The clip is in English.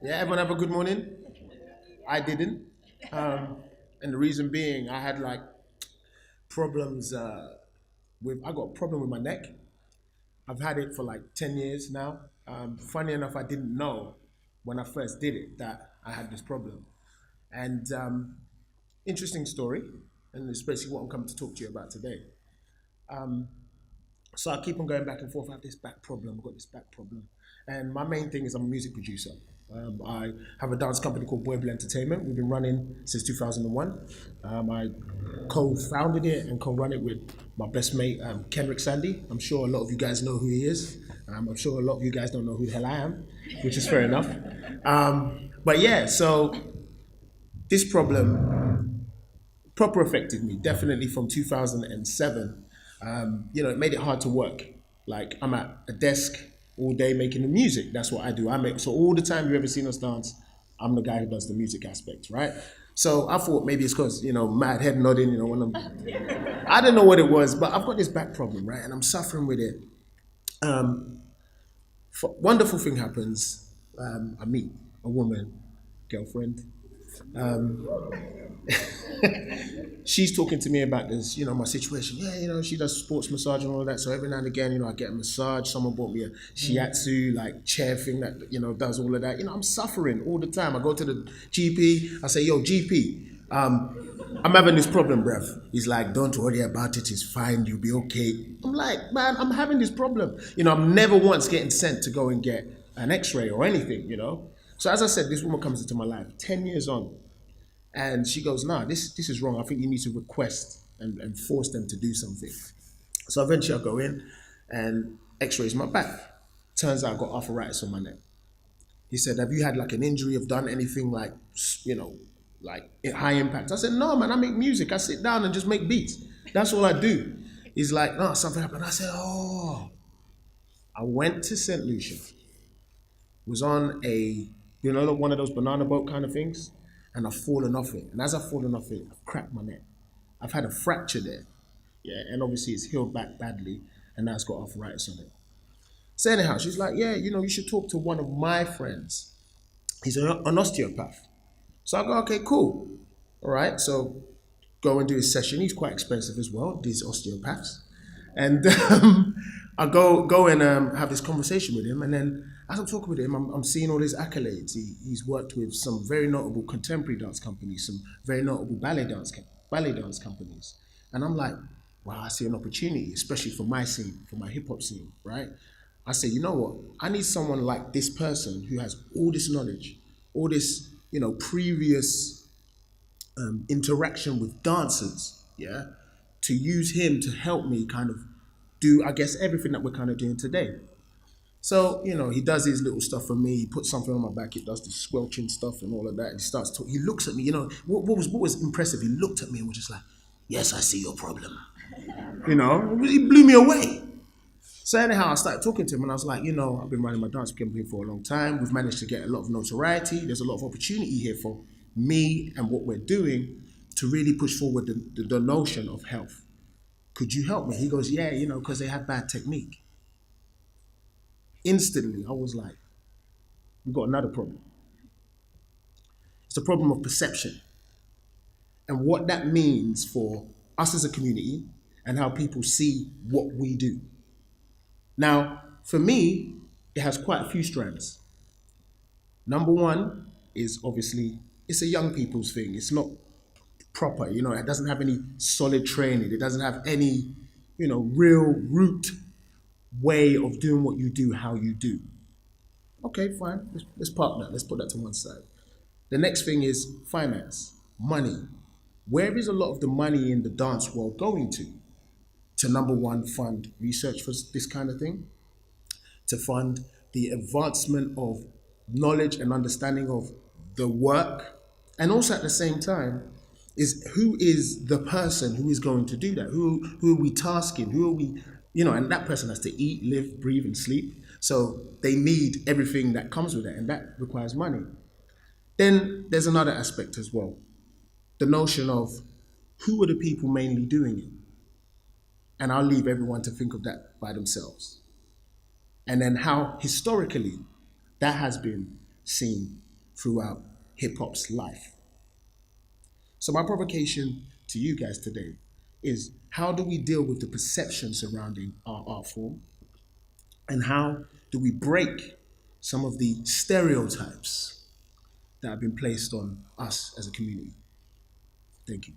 Yeah, everyone have a good morning. I didn't. Um, and the reason being, I had like problems I got a problem with my neck. I've had it for like 10 years now. Funny enough, I didn't know when I first did it that I had this problem. And interesting story, and it's basically what I'm coming to talk to you about today. Um, So I keep on going back and forth. I have this back problem. I've got this back problem. And my main thing is I'm a music producer. I have a dance company called Boy Entertainment. We've been running since 2001. I co-founded it and co-run it with my best mate, Kenrick Sandy. I'm sure a lot of you guys know who he is. I'm sure a lot of you guys don't know who the hell I am, which is fair enough. But yeah, so this problem proper affected me, definitely from 2007. It made it hard to work. Like I'm at a desk all day making the music. That's what I do. I make so all the time you ever seen us dance, I'm the guy who does the music aspect, right? So I thought maybe it's because mad head nodding, when I don't know what it was, but I've got this back problem, right? And I'm suffering with it. Um, Wonderful thing happens. I meet a woman, girlfriend. Um, she's talking to me about this, my situation. Yeah, she does sports massage and all of that. So every now and again, I get a massage. Someone bought me a shiatsu like chair thing that does all of that. I'm suffering all the time. I go to the GP. I say, yo, GP, I'm having this problem, bruv. He's like, don't worry about it. It's fine. You'll be okay. I'm like, man, I'm having this problem. I'm never once getting sent to go and get an X-ray or anything. So as I said, this woman comes into my life 10 years on. And she goes, nah, this is wrong. I think you need to request and force them to do something. So eventually I go in and x-rays my back. Turns out I've got arthritis on my neck. He said, have you had like an injury? Have done anything like high impact? I said, no, man, I make music. I sit down and just make beats. That's all I do. He's like, no, something happened. I said, oh. I went to St. Lucia. Was on one of those banana boat kind of things, and I've fallen off it. And as I've fallen off it, I've cracked my neck. I've had a fracture there, yeah, and obviously it's healed back badly, and now it's got arthritis on it. So anyhow, she's like, yeah, you should talk to one of my friends. He's an osteopath. So I go, okay, cool. All right, so go and do his session. He's quite expensive as well, these osteopaths. And I go and have this conversation with him, and then as I'm talking with him, I'm seeing all his accolades. He's worked with some very notable contemporary dance companies, some very notable ballet dance companies, and I'm like, wow, I see an opportunity, especially for my scene, for my hip hop scene, right? I say, you know what? I need someone like this person who has all this knowledge, all this, previous interaction with dancers, yeah, to use him to help me kind of do, I guess, everything that we're kind of doing today. So, he does his little stuff for me. He puts something on my back. He does the squelching stuff and all of that. He starts talking. He looks at me. What was impressive? He looked at me and was just like, yes, I see your problem. He blew me away. So anyhow, I started talking to him and I was like, I've been running my dance company for a long time. We've managed to get a lot of notoriety. There's a lot of opportunity here for me and what we're doing to really push forward the notion of health. Could you help me? He goes, yeah, because they have bad technique. Instantly, I was like, we've got another problem. It's the problem of perception and what that means for us as a community and how people see what we do. Now, for me, it has quite a few strands. Number one is obviously it's a young people's thing. It's not proper, it doesn't have any solid training. It doesn't have any, real root way of doing what you do, how you do. Okay, fine. Let's park that. Let's put that to one side. The next thing is finance, money. Where is a lot of the money in the dance world going to? To number one, fund research for this kind of thing, to fund the advancement of knowledge and understanding of the work, and also at the same time, is who is the person who is going to do that? Who are we tasking? Who are we, and that person has to eat, live, breathe, and sleep. So they need everything that comes with it, and that requires money. Then there's another aspect as well. The notion of who are the people mainly doing it? And I'll leave everyone to think of that by themselves. And then how historically that has been seen throughout hip hop's life. So, my provocation to you guys today is, how do we deal with the perception surrounding our art form? And how do we break some of the stereotypes that have been placed on us as a community? Thank you.